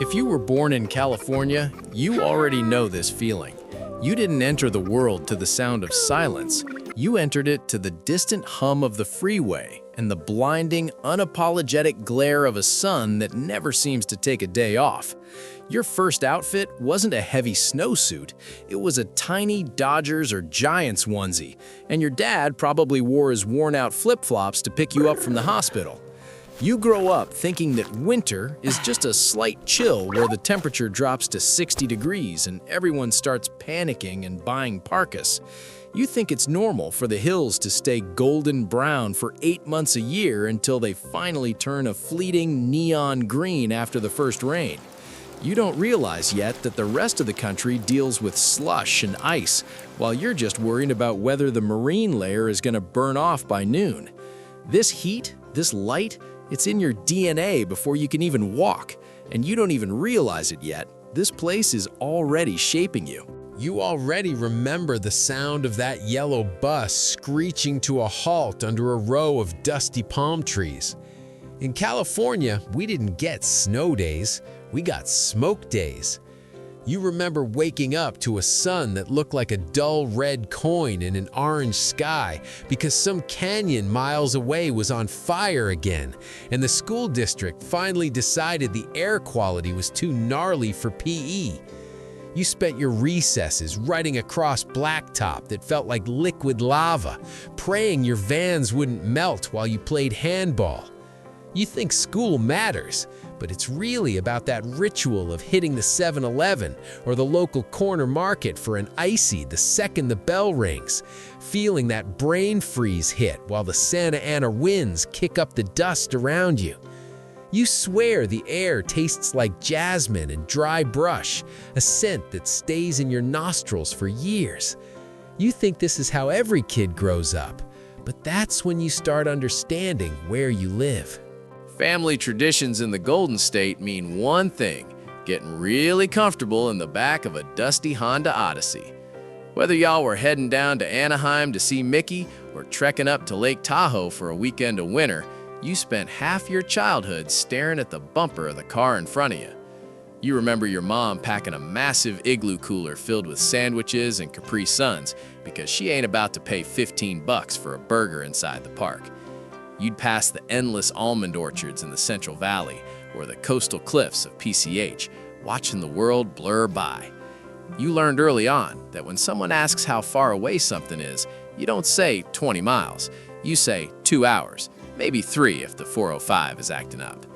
If you were born in California, you already know this feeling. You didn't enter the world to the sound of silence. You entered it to the distant hum of the freeway and the blinding, unapologetic glare of a sun that never seems to take a day off. Your first outfit wasn't a heavy snowsuit, it was a tiny Dodgers or Giants onesie, and your dad probably wore his worn-out flip-flops to pick you up from the hospital. You grow up thinking that winter is just a slight chill where the temperature drops to 60 degrees and everyone starts panicking and buying parkas. You think it's normal for the hills to stay golden brown for 8 months a year until they finally turn a fleeting neon green after the first rain. You don't realize yet that the rest of the country deals with slush and ice, while you're just worrying about whether the marine layer is going to burn off by noon. This heat, this light, it's in your DNA before you can even walk, and you don't even realize it yet. This place is already shaping you. You already remember the sound of that yellow bus screeching to a halt under a row of dusty palm trees. In California, we didn't get snow days, we got smoke days. You remember waking up to a sun that looked like a dull red coin in an orange sky because some canyon miles away was on fire again, and the school district finally decided the air quality was too gnarly for PE. You spent your recesses riding across blacktop that felt like liquid lava, praying your vans wouldn't melt while you played handball. You think school matters, but it's really about that ritual of hitting the 7-Eleven or the local corner market for an icy the second the bell rings, feeling that brain freeze hit while the Santa Ana winds kick up the dust around you. You swear the air tastes like jasmine and dry brush, a scent that stays in your nostrils for years. You think this is how every kid grows up, but that's when you start understanding where you live. Family traditions in the Golden State mean one thing: getting really comfortable in the back of a dusty Honda Odyssey. Whether y'all were heading down to Anaheim to see Mickey or trekking up to Lake Tahoe for a weekend of winter, you spent half your childhood staring at the bumper of the car in front of you. You remember your mom packing a massive igloo cooler filled with sandwiches and Capri Suns because she ain't about to pay $15 for a burger inside the park. You'd pass the endless almond orchards in the Central Valley or the coastal cliffs of PCH, watching the world blur by. You learned early on that when someone asks how far away something is, you don't say 20 miles, you say 2 hours, maybe 3 if the 405 is acting up.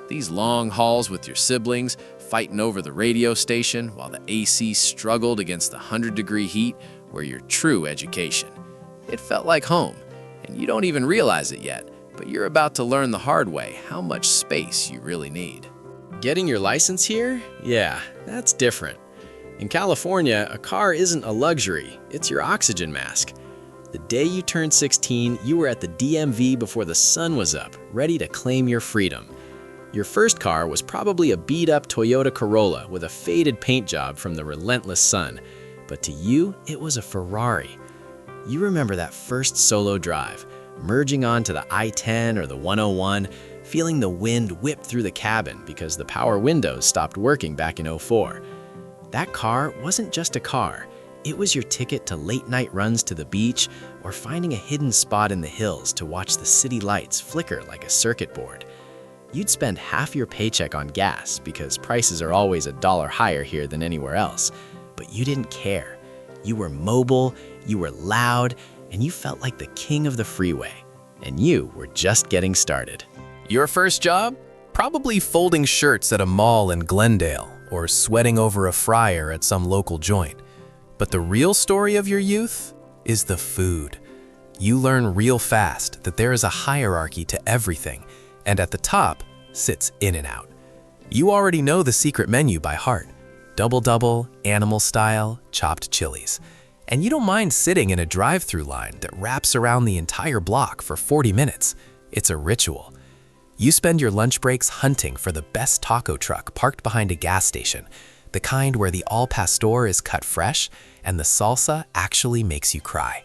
These long hauls with your siblings, fighting over the radio station while the AC struggled against the 100-degree heat, were your true education. It felt like home. And you don't even realize it yet, but you're about to learn the hard way how much space you really need. Getting your license here? Yeah, that's different. In California, a car isn't a luxury, it's your oxygen mask. The day you turned 16, you were at the DMV before the sun was up, ready to claim your freedom. Your first car was probably a beat-up Toyota Corolla with a faded paint job from the relentless sun, but to you, it was a Ferrari. You remember that first solo drive, merging onto the I-10 or the 101, feeling the wind whip through the cabin because the power windows stopped working back in '04. That car wasn't just a car, it was your ticket to late-night runs to the beach or finding a hidden spot in the hills to watch the city lights flicker like a circuit board. You'd spend half your paycheck on gas because prices are always $1 higher here than anywhere else, but you didn't care. You were mobile, you were loud, and you felt like the king of the freeway. And you were just getting started. Your first job? Probably folding shirts at a mall in Glendale or sweating over a fryer at some local joint. But the real story of your youth is the food. You learn real fast that there is a hierarchy to everything, and at the top sits In-N-Out. You already know the secret menu by heart. Double-double, animal style, chopped chilies. And you don't mind sitting in a drive-through line that wraps around the entire block for 40 minutes. It's a ritual. You spend your lunch breaks hunting for the best taco truck parked behind a gas station, the kind where the al pastor is cut fresh and the salsa actually makes you cry.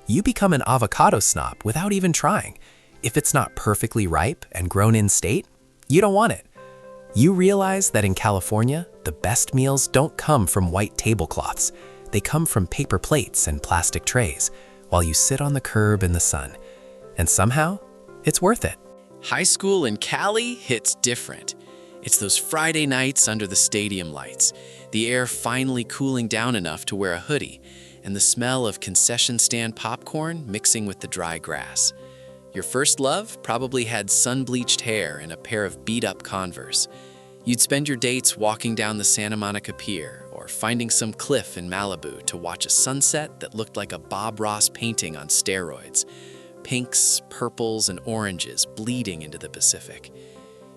You become an avocado snob without even trying. If it's not perfectly ripe and grown in state, you don't want it. You realize that in California, the best meals don't come from white tablecloths. They come from paper plates and plastic trays while you sit on the curb in the sun. And somehow, it's worth it. High school in Cali hits different. It's those Friday nights under the stadium lights, the air finally cooling down enough to wear a hoodie, and the smell of concession stand popcorn mixing with the dry grass. Your first love probably had sun-bleached hair and a pair of beat-up Converse. You'd spend your dates walking down the Santa Monica Pier or finding some cliff in Malibu to watch a sunset that looked like a Bob Ross painting on steroids. Pinks, purples, and oranges bleeding into the Pacific.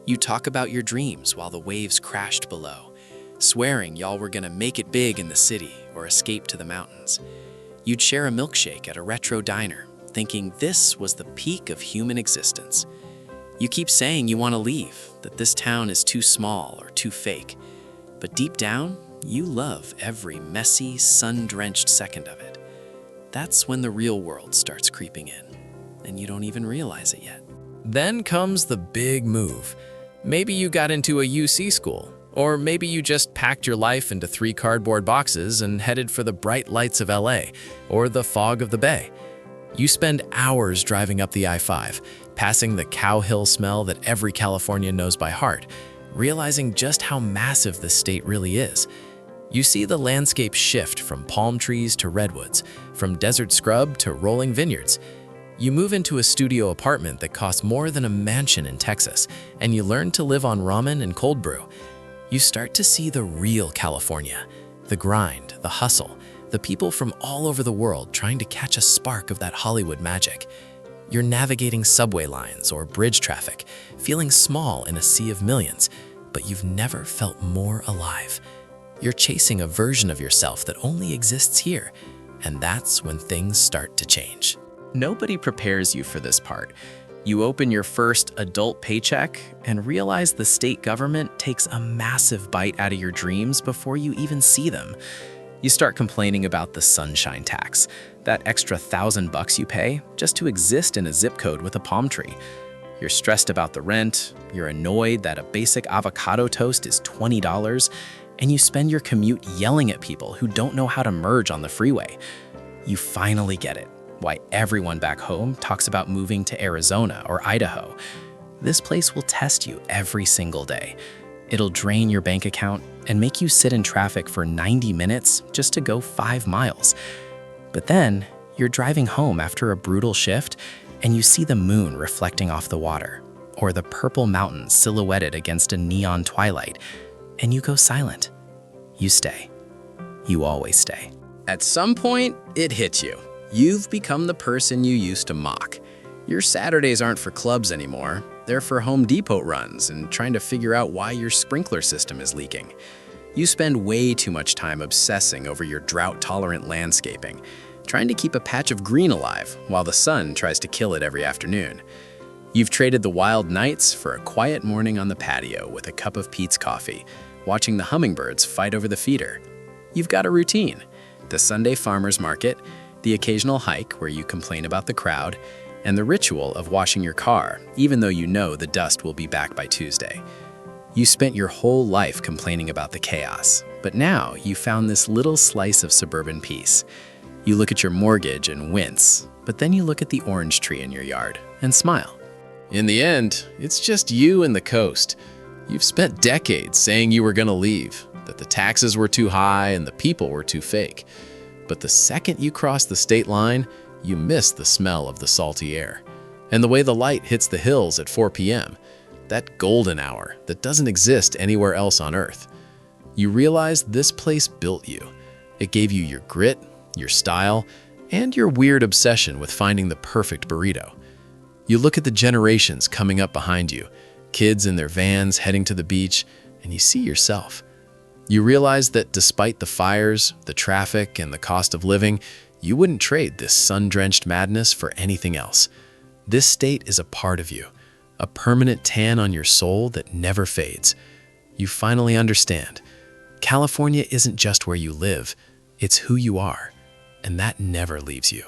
You talk about your dreams while the waves crashed below, swearing y'all were gonna make it big in the city or escape to the mountains. You'd share a milkshake at a retro diner, thinking this was the peak of human existence. You keep saying you want to leave, that this town is too small or too fake. But deep down, you love every messy, sun-drenched second of it. That's when the real world starts creeping in, and you don't even realize it yet. Then comes the big move. Maybe you got into a UC school, or maybe you just packed your life into 3 cardboard boxes and headed for the bright lights of LA, or the fog of the Bay. You spend hours driving up the I-5, passing the Cow Hill smell that every Californian knows by heart, realizing just how massive this state really is. You see the landscape shift from palm trees to redwoods, from desert scrub to rolling vineyards. You move into a studio apartment that costs more than a mansion in Texas, and you learn to live on ramen and cold brew. You start to see the real California, the grind, the hustle, the people from all over the world trying to catch a spark of that Hollywood magic. You're navigating subway lines or bridge traffic, feeling small in a sea of millions, but you've never felt more alive. You're chasing a version of yourself that only exists here, and that's when things start to change. Nobody prepares you for this part. You open your first adult paycheck and realize the state government takes a massive bite out of your dreams before you even see them. You start complaining about the sunshine tax, that extra $1,000 you pay just to exist in a zip code with a palm tree. You're stressed about the rent, you're annoyed that a basic avocado toast is $20, and you spend your commute yelling at people who don't know how to merge on the freeway. You finally get it, why everyone back home talks about moving to Arizona or Idaho. This place will test you every single day. It'll drain your bank account and make you sit in traffic for 90 minutes just to go 5 miles. But then, you're driving home after a brutal shift and you see the moon reflecting off the water, or the purple mountains silhouetted against a neon twilight, and you go silent. You stay. You always stay. At some point, it hits you. You've become the person you used to mock. Your Saturdays aren't for clubs anymore. They're for Home Depot runs and trying to figure out why your sprinkler system is leaking. You spend way too much time obsessing over your drought-tolerant landscaping, trying to keep a patch of green alive while the sun tries to kill it every afternoon. You've traded the wild nights for a quiet morning on the patio with a cup of Pete's coffee, watching the hummingbirds fight over the feeder. You've got a routine: the Sunday farmer's market, the occasional hike where you complain about the crowd, and the ritual of washing your car, even though you know the dust will be back by Tuesday. You spent your whole life complaining about the chaos, but now you found this little slice of suburban peace. You look at your mortgage and wince, but then you look at the orange tree in your yard and smile. In the end, it's just you and the coast. You've spent decades saying you were gonna leave, that the taxes were too high and the people were too fake. But the second you cross the state line, you miss the smell of the salty air. And the way the light hits the hills at 4 p.m., that golden hour that doesn't exist anywhere else on Earth. You realize this place built you. It gave you your grit, your style, and your weird obsession with finding the perfect burrito. You look at the generations coming up behind you, kids in their vans heading to the beach, and you see yourself. You realize that despite the fires, the traffic, and the cost of living, you wouldn't trade this sun-drenched madness for anything else. This state is a part of you, a permanent tan on your soul that never fades. You finally understand. California isn't just where you live, it's who you are, and that never leaves you.